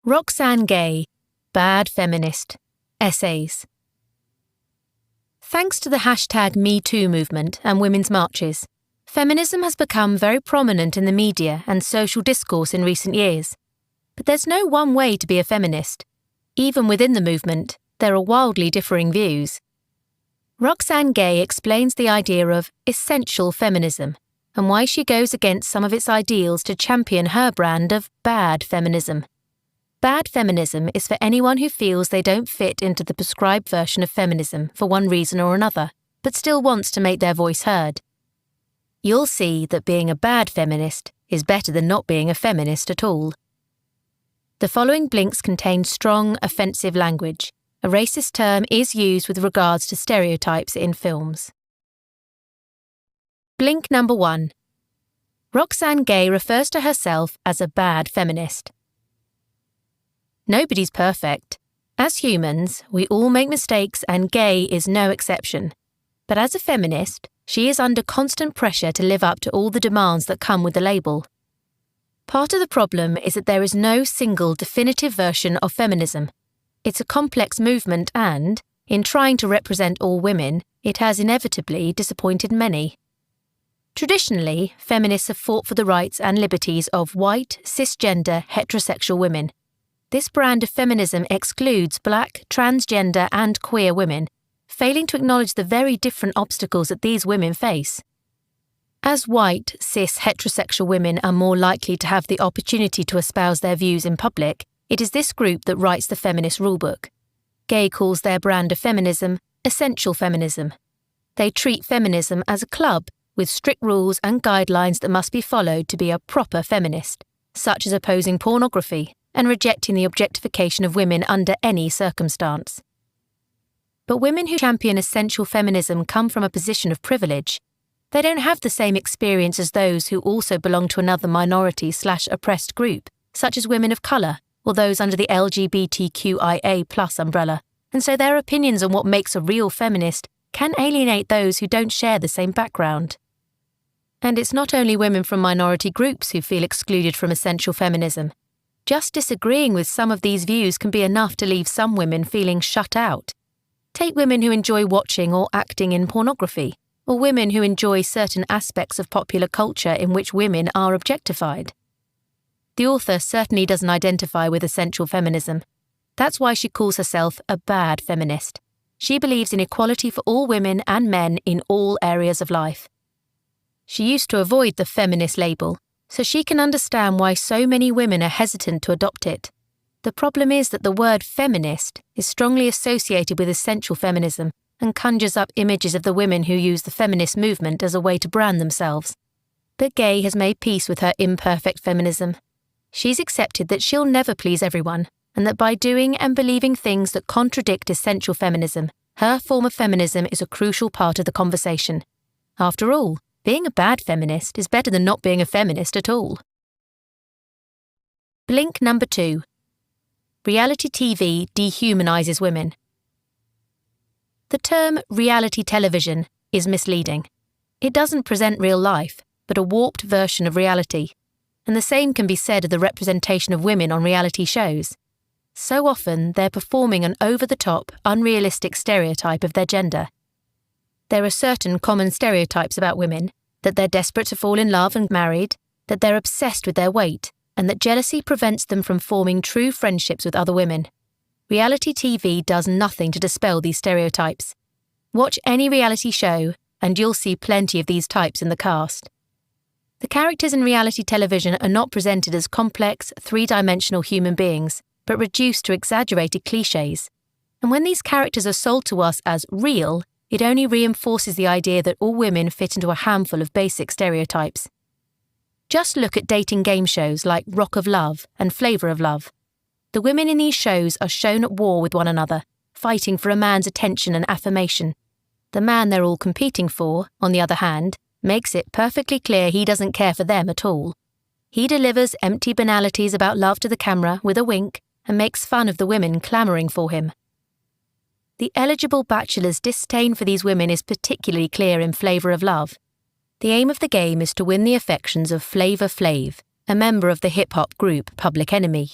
Roxane Gay, Bad Feminist, Essays. Thanks to the hashtag #MeToo movement and women's marches, feminism has become very prominent in the media and social discourse in recent years. But there's no one way to be a feminist. Even within the movement, there are wildly differing views. Roxane Gay explains the idea of essential feminism and why she goes against some of its ideals to champion her brand of bad feminism. Bad feminism is for anyone who feels they don't fit into the prescribed version of feminism for one reason or another, but still wants to make their voice heard. You'll see that being a bad feminist is better than not being a feminist at all. The following blinks contain strong, offensive language. A racist term is used with regards to stereotypes in films. Blink number 1. Roxane Gay refers to herself as a bad feminist. Nobody's perfect. As humans, we all make mistakes and Gay is no exception. But as a feminist, she is under constant pressure to live up to all the demands that come with the label. Part of the problem is that there is no single definitive version of feminism. It's a complex movement and, in trying to represent all women, it has inevitably disappointed many. Traditionally, feminists have fought for the rights and liberties of white, cisgender, heterosexual women. This brand of feminism excludes black, transgender and queer women, failing to acknowledge the very different obstacles that these women face. As white, cis, heterosexual women are more likely to have the opportunity to espouse their views in public, it is this group that writes the feminist rulebook. Gay calls their brand of feminism essential feminism. They treat feminism as a club with strict rules and guidelines that must be followed to be a proper feminist, such as opposing pornography and rejecting the objectification of women under any circumstance. But women who champion essential feminism come from a position of privilege. They don't have the same experience as those who also belong to another minority/oppressed group, such as women of colour or those under the LGBTQIA+ umbrella, and so their opinions on what makes a real feminist can alienate those who don't share the same background. And it's not only women from minority groups who feel excluded from essential feminism. Just disagreeing with some of these views can be enough to leave some women feeling shut out. Take women who enjoy watching or acting in pornography, or women who enjoy certain aspects of popular culture in which women are objectified. The author certainly doesn't identify with essential feminism. That's why she calls herself a bad feminist. She believes in equality for all women and men in all areas of life. She used to avoid the feminist label, so she can understand why so many women are hesitant to adopt it. The problem is that the word feminist is strongly associated with essential feminism and conjures up images of the women who use the feminist movement as a way to brand themselves. But Gay has made peace with her imperfect feminism. She's accepted that she'll never please everyone, and that by doing and believing things that contradict essential feminism, her form of feminism is a crucial part of the conversation. After all, being a bad feminist is better than not being a feminist at all. Blink number 2. Reality TV dehumanises women. The term reality television is misleading. It doesn't present real life, but a warped version of reality. And the same can be said of the representation of women on reality shows. So often, they're performing an over-the-top, unrealistic stereotype of their gender. There are certain common stereotypes about women, that they're desperate to fall in love and married, that they're obsessed with their weight, and that jealousy prevents them from forming true friendships with other women. Reality TV does nothing to dispel these stereotypes. Watch any reality show, and you'll see plenty of these types in the cast. The characters in reality television are not presented as complex, three-dimensional human beings, but reduced to exaggerated clichés. And when these characters are sold to us as real, it only reinforces the idea that all women fit into a handful of basic stereotypes. Just look at dating game shows like Rock of Love and Flavour of Love. The women in these shows are shown at war with one another, fighting for a man's attention and affirmation. The man they're all competing for, on the other hand, makes it perfectly clear he doesn't care for them at all. He delivers empty banalities about love to the camera with a wink and makes fun of the women clamouring for him. The eligible bachelor's disdain for these women is particularly clear in Flavour of Love. The aim of the game is to win the affections of Flavor Flav, a member of the hip-hop group Public Enemy.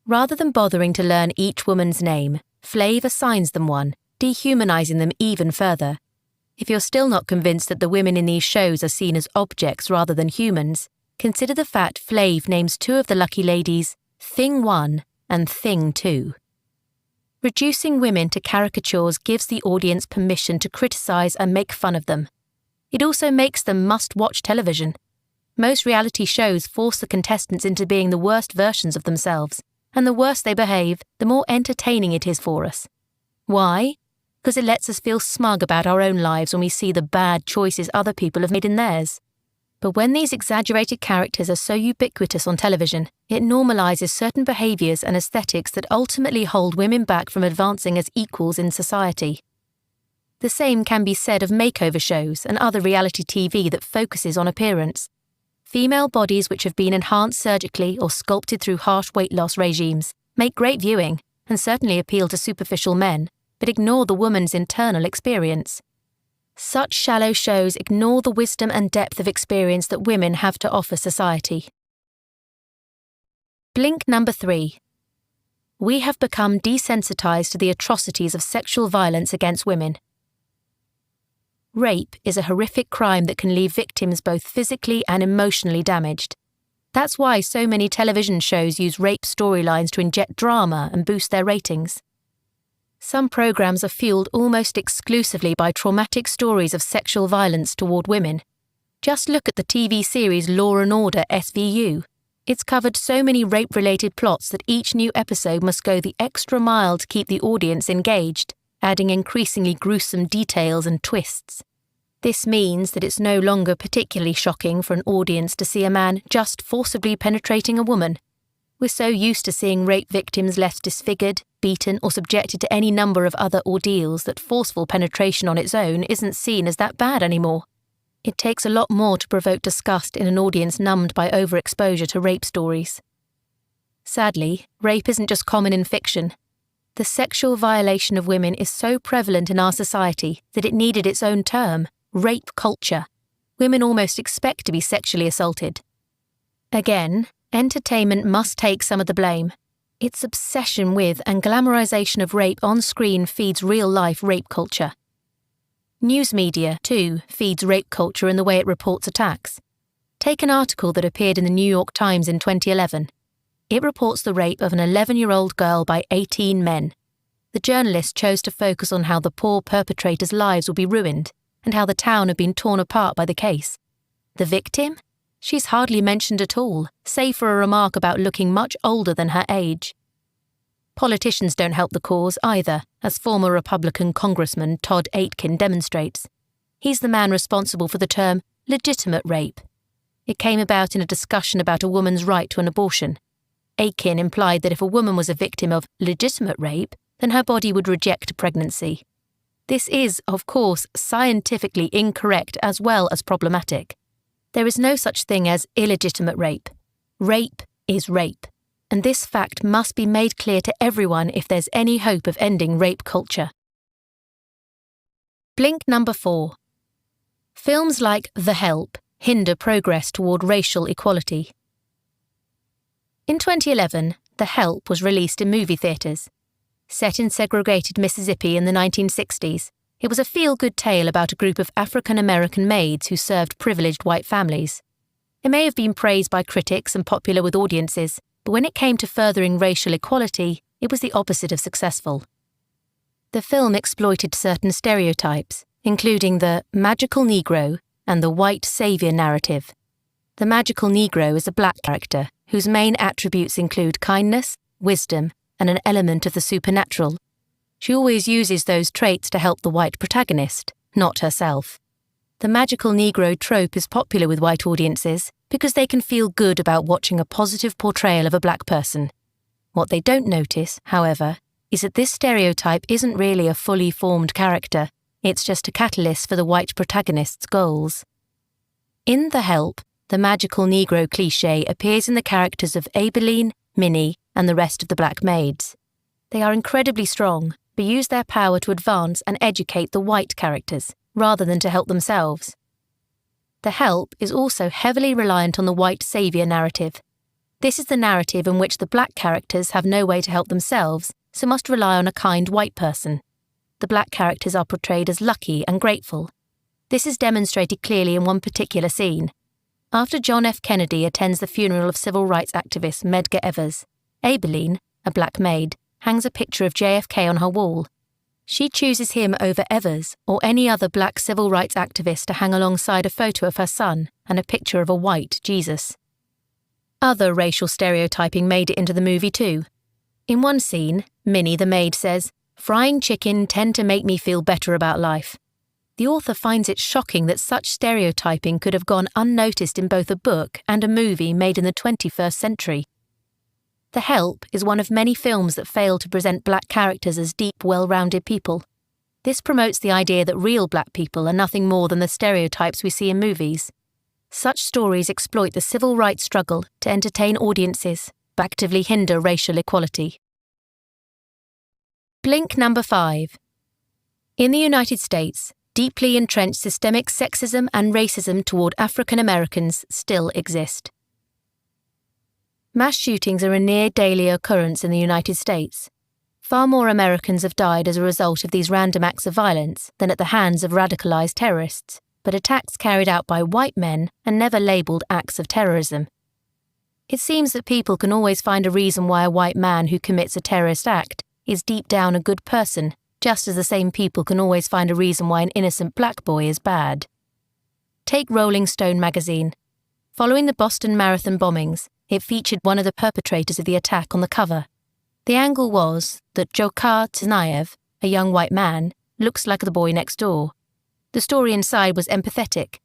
Rather than bothering to learn each woman's name, Flav assigns them one, dehumanizing them even further. If you're still not convinced that the women in these shows are seen as objects rather than humans, consider the fact Flav names two of the lucky ladies Thing 1 and Thing 2. Reducing women to caricatures gives the audience permission to criticize and make fun of them. It also makes them must-watch television. Most reality shows force the contestants into being the worst versions of themselves, and the worse they behave, the more entertaining it is for us. Why? Because it lets us feel smug about our own lives when we see the bad choices other people have made in theirs. But when these exaggerated characters are so ubiquitous on television, it normalizes certain behaviors and aesthetics that ultimately hold women back from advancing as equals in society. The same can be said of makeover shows and other reality TV that focuses on appearance. Female bodies which have been enhanced surgically or sculpted through harsh weight loss regimes make great viewing and certainly appeal to superficial men, but ignore the woman's internal experience. Such shallow shows ignore the wisdom and depth of experience that women have to offer society. Blink number 3. We have become desensitized to the atrocities of sexual violence against women. Rape is a horrific crime that can leave victims both physically and emotionally damaged. That's why so many television shows use rape storylines to inject drama and boost their ratings. Some programs are fueled almost exclusively by traumatic stories of sexual violence toward women. Just look at the TV series Law & Order SVU. It's covered so many rape-related plots that each new episode must go the extra mile to keep the audience engaged, adding increasingly gruesome details and twists. This means that it's no longer particularly shocking for an audience to see a man just forcibly penetrating a woman. We're so used to seeing rape victims left disfigured, beaten, or subjected to any number of other ordeals that forceful penetration on its own isn't seen as that bad anymore. It takes a lot more to provoke disgust in an audience numbed by overexposure to rape stories. Sadly, rape isn't just common in fiction. The sexual violation of women is so prevalent in our society that it needed its own term, rape culture. Women almost expect to be sexually assaulted. Again, entertainment must take some of the blame. Its obsession with and glamorization of rape on screen feeds real-life rape culture. News media, too, feeds rape culture in the way it reports attacks. Take an article that appeared in the New York Times in 2011. It reports the rape of an 11-year-old girl by 18 men. The journalist chose to focus on how the poor perpetrators' lives will be ruined and how the town had been torn apart by the case. The victim? She's hardly mentioned at all, save for a remark about looking much older than her age. Politicians don't help the cause either, as former Republican Congressman Todd Aitken demonstrates. He's the man responsible for the term legitimate rape. It came about in a discussion about a woman's right to an abortion. Aitken implied that if a woman was a victim of legitimate rape, then her body would reject pregnancy. This is, of course, scientifically incorrect as well as problematic. There is no such thing as illegitimate rape. Rape is rape, and this fact must be made clear to everyone if there's any hope of ending rape culture. Blink number 4. Films like The Help hinder progress toward racial equality. In 2011, The Help was released in movie theatres. Set in segregated Mississippi in the 1960s, it was a feel-good tale about a group of African-American maids who served privileged white families. It may have been praised by critics and popular with audiences, but when it came to furthering racial equality, it was the opposite of successful. The film exploited certain stereotypes, including the magical Negro and the white savior narrative. The magical Negro is a black character whose main attributes include kindness, wisdom, and an element of the supernatural. She always uses those traits to help the white protagonist, not herself. The magical Negro trope is popular with white audiences because they can feel good about watching a positive portrayal of a black person. What they don't notice, however, is that this stereotype isn't really a fully formed character, it's just a catalyst for the white protagonist's goals. In The Help, the magical Negro cliché appears in the characters of Abilene, Minnie, and the rest of the black maids. They are incredibly strong, but use their power to advance and educate the white characters, rather than to help themselves. The Help is also heavily reliant on the white savior narrative. This is the narrative in which the black characters have no way to help themselves, so must rely on a kind white person. The black characters are portrayed as lucky and grateful. This is demonstrated clearly in one particular scene. After John F. Kennedy attends the funeral of civil rights activist Medgar Evers, Aibileen, a black maid, hangs a picture of JFK on her wall. She chooses him over Evers or any other black civil rights activist to hang alongside a photo of her son and a picture of a white Jesus. Other racial stereotyping made it into the movie too. In one scene, Minnie the maid says, "Frying chicken tend to make me feel better about life." The author finds it shocking that such stereotyping could have gone unnoticed in both a book and a movie made in the 21st century. The Help is one of many films that fail to present black characters as deep, well-rounded people. This promotes the idea that real black people are nothing more than the stereotypes we see in movies. Such stories exploit the civil rights struggle to entertain audiences, but actively hinder racial equality. Blink number 5. In the United States, deeply entrenched systemic sexism and racism toward African Americans still exist. Mass shootings are a near-daily occurrence in the United States. Far more Americans have died as a result of these random acts of violence than at the hands of radicalized terrorists, but attacks carried out by white men and never labeled acts of terrorism. It seems that people can always find a reason why a white man who commits a terrorist act is deep down a good person, just as the same people can always find a reason why an innocent black boy is bad. Take Rolling Stone magazine. Following the Boston Marathon bombings, it featured one of the perpetrators of the attack on the cover. The angle was that Dzhokhar Tsarnaev, a young white man, looks like the boy next door. The story inside was empathetic.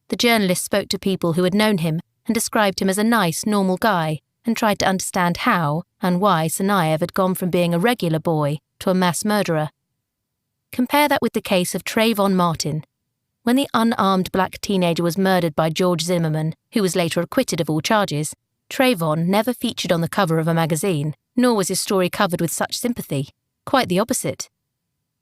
The journalist spoke to people who had known him and described him as a nice, normal guy and tried to understand how and why Tsarnaev had gone from being a regular boy to a mass murderer. Compare that with the case of Trayvon Martin. When the unarmed black teenager was murdered by George Zimmerman, who was later acquitted of all charges, Trayvon never featured on the cover of a magazine, nor was his story covered with such sympathy. Quite the opposite.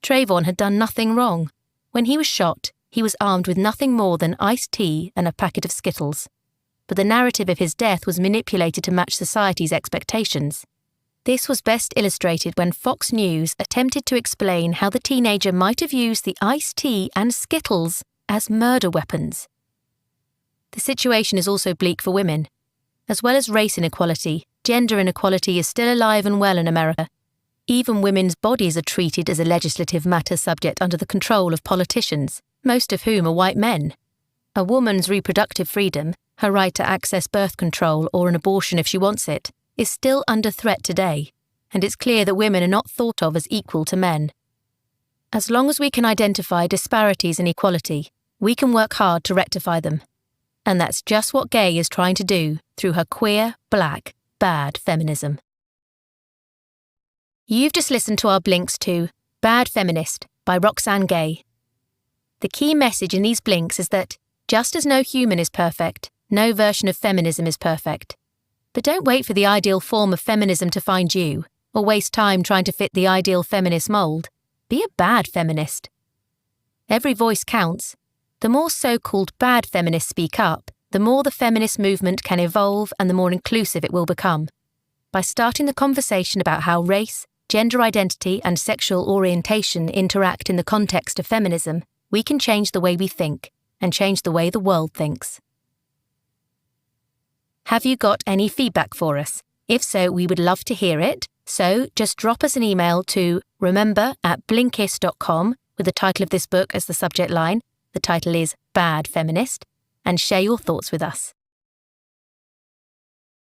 Trayvon had done nothing wrong. When he was shot, he was armed with nothing more than iced tea and a packet of Skittles. But the narrative of his death was manipulated to match society's expectations. This was best illustrated when Fox News attempted to explain how the teenager might have used the iced tea and Skittles as murder weapons. The situation is also bleak for women. As well as race inequality, gender inequality is still alive and well in America. Even women's bodies are treated as a legislative matter subject under the control of politicians, most of whom are white men. A woman's reproductive freedom, her right to access birth control or an abortion if she wants it, is still under threat today, and it's clear that women are not thought of as equal to men. As long as we can identify disparities in equality, we can work hard to rectify them. And that's just what Gay is trying to do through her queer, black, bad feminism. You've just listened to our blinks to Bad Feminist by Roxane Gay. The key message in these blinks is that, just as no human is perfect, no version of feminism is perfect. But don't wait for the ideal form of feminism to find you, or waste time trying to fit the ideal feminist mould. Be a bad feminist. Every voice counts. The more so-called bad feminists speak up, the more the feminist movement can evolve and the more inclusive it will become. By starting the conversation about how race, gender identity and sexual orientation interact in the context of feminism, we can change the way we think and change the way the world thinks. Have you got any feedback for us? If so, we would love to hear it. So just drop us an email to remember@blinkist.com with the title of this book as the subject line. The title is Bad Feminist, and share your thoughts with us.